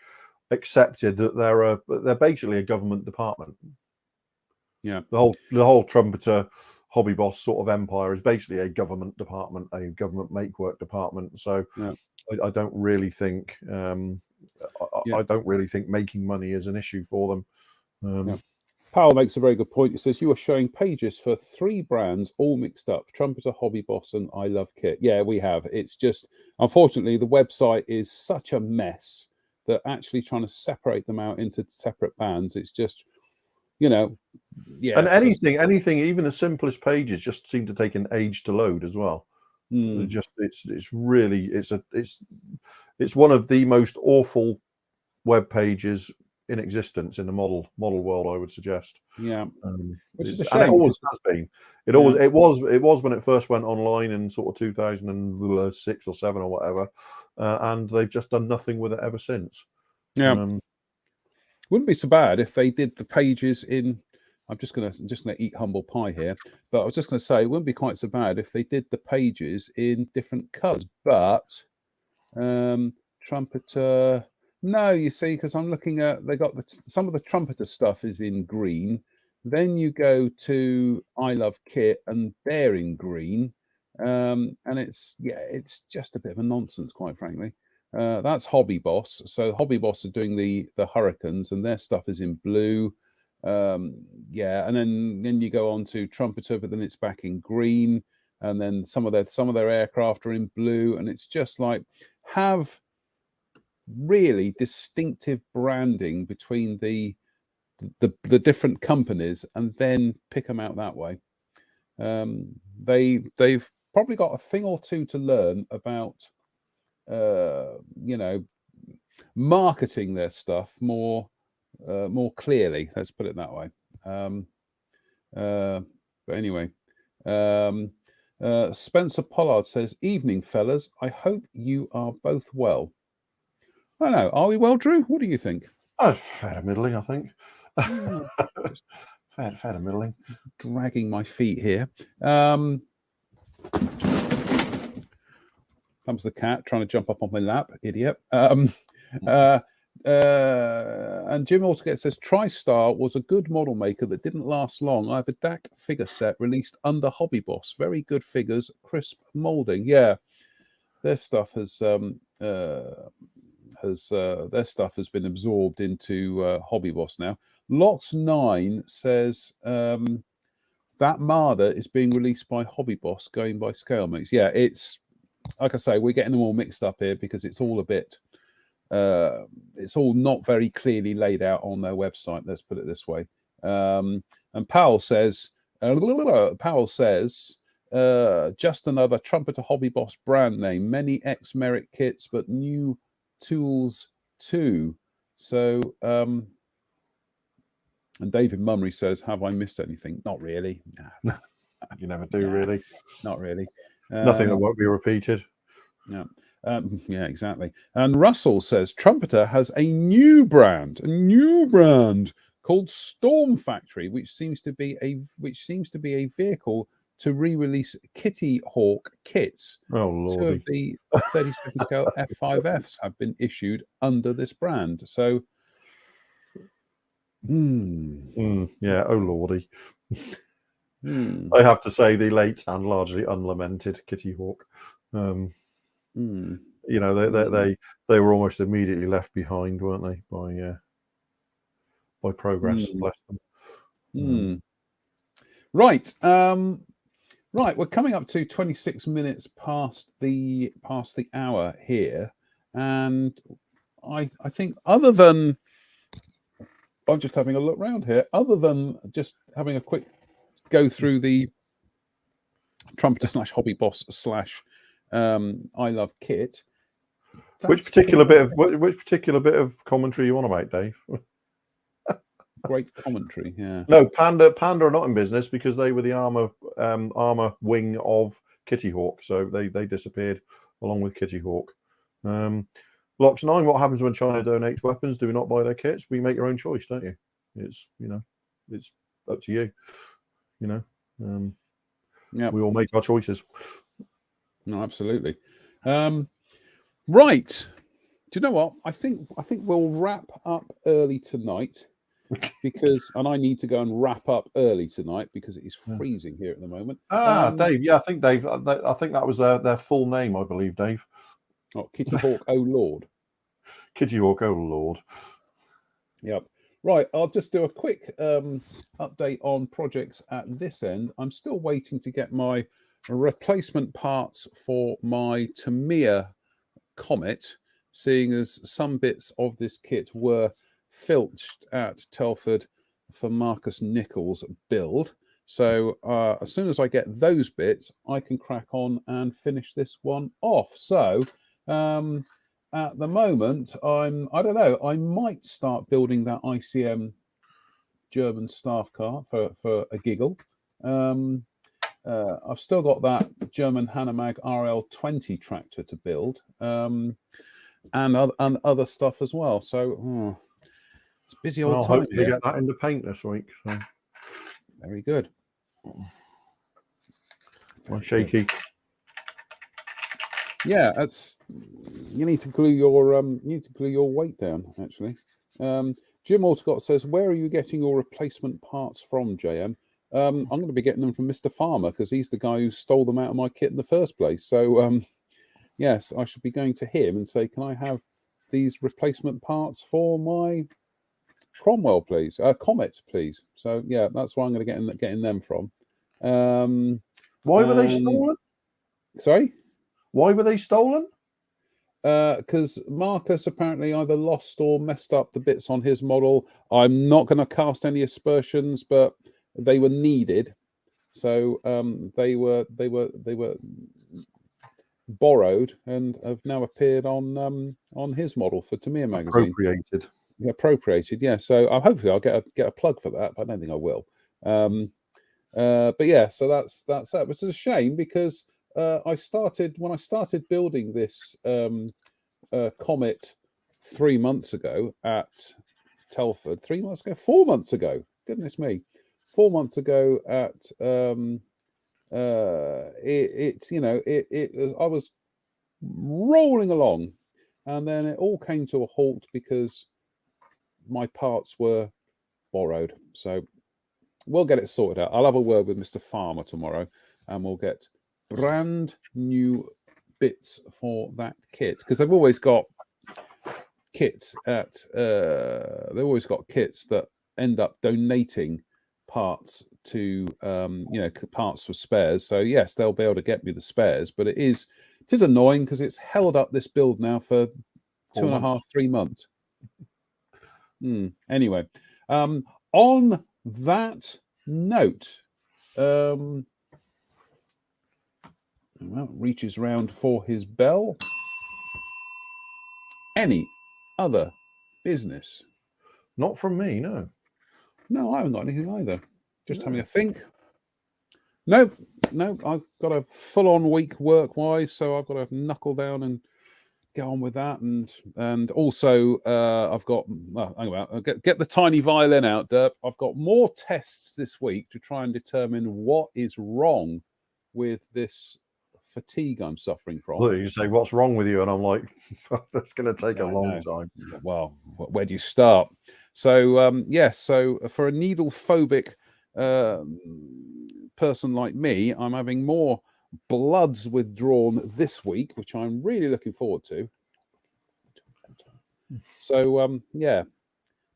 accepted that they're basically a government department. Yeah, the whole Trumpeter hobby boss sort of empire is basically a government department, a government make work department. So yeah. I don't really think I don't really think making money is an issue for them. Yeah. Powell makes a very good point. He says you are showing pages for 3 brands all mixed up: Trumpeter, Hobby Boss, and I Love Kit. Yeah, we have. It's just, unfortunately, the website is such a mess that actually trying to separate them out into separate bands, it's just, yeah. And anything, even the simplest pages, just seem to take an age to load as well. It's really it's one of the most awful web pages in existence in the model world, I would suggest. Yeah, which is a shame. And it always has been. It was when it first went online in sort of 2006 or 7 or whatever, and they've just done nothing with it ever since. Yeah, wouldn't be so bad if they did the pages in. I'm just gonna eat humble pie here, but I was just gonna say it wouldn't be quite so bad if they did the pages in different colours. But Trumpeter. No, you see, because I'm looking at, they got some of the Trumpeter stuff is in green. Then you go to I Love Kit, and they're in green, and it's just a bit of a nonsense, quite frankly. That's Hobby Boss. So Hobby Boss are doing the Hurricanes, and their stuff is in blue. And then you go on to Trumpeter, but then it's back in green, and then some of their aircraft are in blue, and it's just like, have really distinctive branding between the different companies, and then pick them out that way. They've probably got a thing or two to learn about marketing their stuff more clearly, let's put it that way. But anyway, Spencer Pollard says, "Evening, fellas. I hope you are both well." I don't know. Are we well, Drew? What do you think? Fair to middling, I think. fair to middling. Dragging my feet here. Comes the cat trying to jump up on my lap, idiot. And Jim Altogether says, TriStar was a good model maker that didn't last long. I have a DAC figure set released under Hobby Boss. Very good figures, crisp molding. Yeah, their stuff has been absorbed into Hobby Boss now. Lots9 says that Marder is being released by Hobby Boss, going by Scalemates. Yeah, it's like I say, we're getting them all mixed up here because it's all a bit. It's all not very clearly laid out on their website. Let's put it this way. And Powell says, just another Trumpeter Hobby Boss brand name. Many ex-Merrick kits, but new tools too. So, and David Mummery says, have I missed anything? Not really. No. You never do, really. Not really. Nothing that won't be repeated. Yeah. Yeah, exactly. And Russell says Trumpeter has a new brand called Storm Factory, which seems to be a vehicle to re-release Kitty Hawk kits. Oh Lord! Two of the 37 scale F5Fs have been issued under this brand. So, yeah. Oh Lordy! I have to say the late and largely unlamented Kitty Hawk. You know, they were almost immediately left behind, weren't they, by progress? Bless them. Right. Right. We're coming up to 26 minutes past the hour here, and I think, other than, I'm just having a look around here, other than just having a quick go through the Trumpeter / Hobby Boss / I Love Kit. Which particular bit of commentary you want to make, Dave? Great commentary. Yeah. No, Panda are not in business because they were the armor wing of Kitty Hawk, so they disappeared along with Kitty Hawk. Lox 9, what happens when China donates weapons? Do we not buy their kits? We make your own choice, don't you? It's it's up to you. Yeah. We all make our choices. No, absolutely. Right. Do you know what? I think we'll wrap up early tonight because, and I need to go and wrap up early tonight because it is freezing here at the moment. Dave. Yeah, I think Dave. I think that was their full name, I believe, Dave. Oh, Kitty Hawk. Oh Lord. Kitty Hawk. Oh Lord. Yep. Right. I'll just do a quick update on projects at this end. I'm still waiting to get my replacement parts for my Tamiya Comet, seeing as some bits of this kit were filched at Telford for Marcus Nichols' build. So as soon as I get those bits, I can crack on and finish this one off. So at the moment, I don't know, I might start building that ICM German staff car for a giggle. I've still got that German Hanomag RL20 tractor to build, and other stuff as well. So it's a busy old I'll time hopefully here. get that into paint this week. So. Very good. Very shaky. Good. Yeah, that's. You need to glue your weight down. Actually, Jim Alcott says, "Where are you getting your replacement parts from, JM?" I'm going to be getting them from Mr. Farmer because he's the guy who stole them out of my kit in the first place. So, yes, I should be going to him and say, "Can I have these replacement parts for my Cromwell, please? Comet, please." So, yeah, that's where I'm going to getting them from. Why were they stolen? Sorry? Why were they stolen? Because Marcus apparently either lost or messed up the bits on his model. I'm not going to cast any aspersions, but they were needed, so they were borrowed and have now appeared on his model for Tamiya magazine. Appropriated, yeah. So hopefully I'll get a plug for that. But I don't think I will. But yeah, so that's that. Which is a shame because when I started building this Comet 3 months ago at Telford. 3 months ago, 4 months ago. Goodness me. 4 months ago at I was rolling along, and then it all came to a halt because my parts were borrowed. So we'll get it sorted out. I'll have a word with Mr. Farmer tomorrow, and we'll get brand new bits for that kit because they've always got kits that end up donating parts to parts for spares. So yes, they'll be able to get me the spares, but it is annoying because it's held up this build now for 2.5-3 months. Anyway, on that note, reaches round for his bell. Any other business? Not from me, no. No, I haven't got anything either. Just having a think. No, I've got a full-on week work-wise, so I've got to knuckle down and get on with that. And also, I've got I'll get the tiny violin out, Derp. I've got more tests this week to try and determine what is wrong with this fatigue I'm suffering from. Look, you say what's wrong with you, and I'm like, that's going to take a long time. Well, where do you start? So so for a needle phobic person like me, I'm having more bloods withdrawn this week, which I'm really looking forward to. So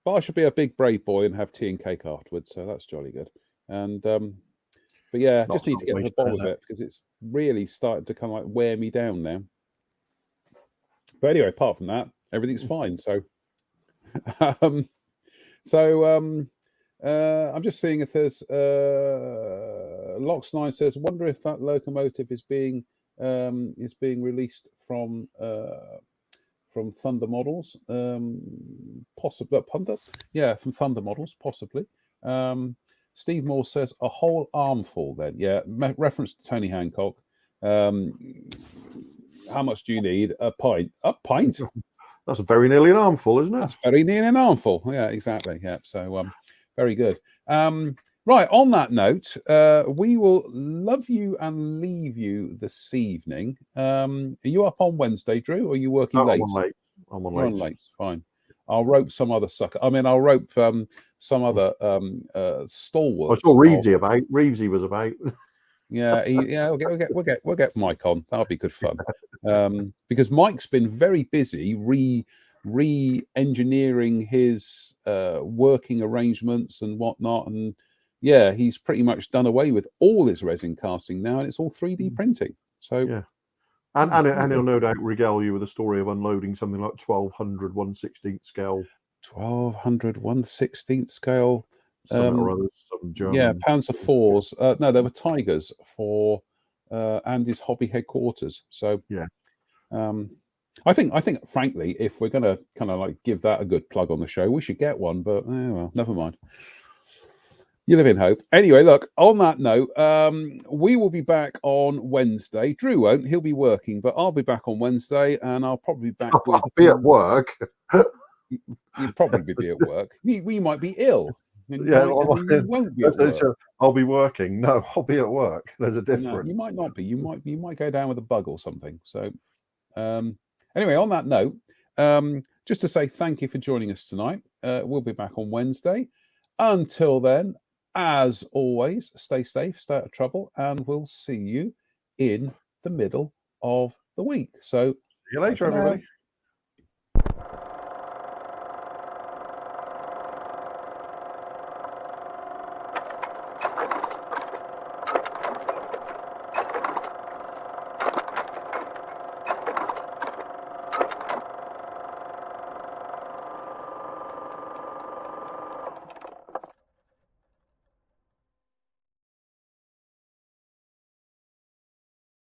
but I should be a big brave boy and have tea and cake afterwards, so that's jolly good. And but yeah, I just need to get to the bottom of it because it's really starting to kind of like wear me down now. But anyway, apart from that, everything's fine. So I'm just seeing if there's Lox9 says, wonder if that locomotive is being released from from Thunder Models, possibly from Thunder Models, possibly. Steve Moore says a whole armful. Then, yeah, reference to Tony Hancock. How much do you need? A pint. A pint. That's very nearly an armful, isn't it? That's very nearly an armful. Yeah, exactly. Yeah. So, very good. Right. On that note, we will love you and leave you this evening. Are you up on Wednesday, Drew? Or are you working late? I'm on late. I'm on You're late. on late. Fine. I'll rope some other sucker. I mean, I'll rope some other stalwarts. I saw Reevesy about. Reevesy was about. Yeah, we'll get Mike on. That'll be good fun. Because Mike's been very busy re-engineering his working arrangements and whatnot, and yeah, he's pretty much done away with all his resin casting now, and it's all 3D printing. So yeah, and he'll no doubt regale you with a story of unloading something like 1200 1/16 scale. 1200 1/16 scale. Something or other, some German. Yeah, Panzer IVs. No, they were Tigers for Andy's hobby headquarters. So yeah, I think frankly, if we're going to kind of like give that a good plug on the show, we should get one. But well, never mind. You live in hope. Anyway, look, on that note, we will be back on Wednesday. Drew won't. He'll be working, but I'll be back on Wednesday, and I'll probably be back. I'll be at work. You'll probably be at work. We might be ill. Yeah, won't be at work. I'll be working. No, I'll be at work. There's a difference. No, you might not be. You might go down with a bug or something. So, anyway, on that note, just to say thank you for joining us tonight. We'll be back on Wednesday. Until then, as always, stay safe, stay out of trouble, and we'll see you in the middle of the week. So, see you later, everybody.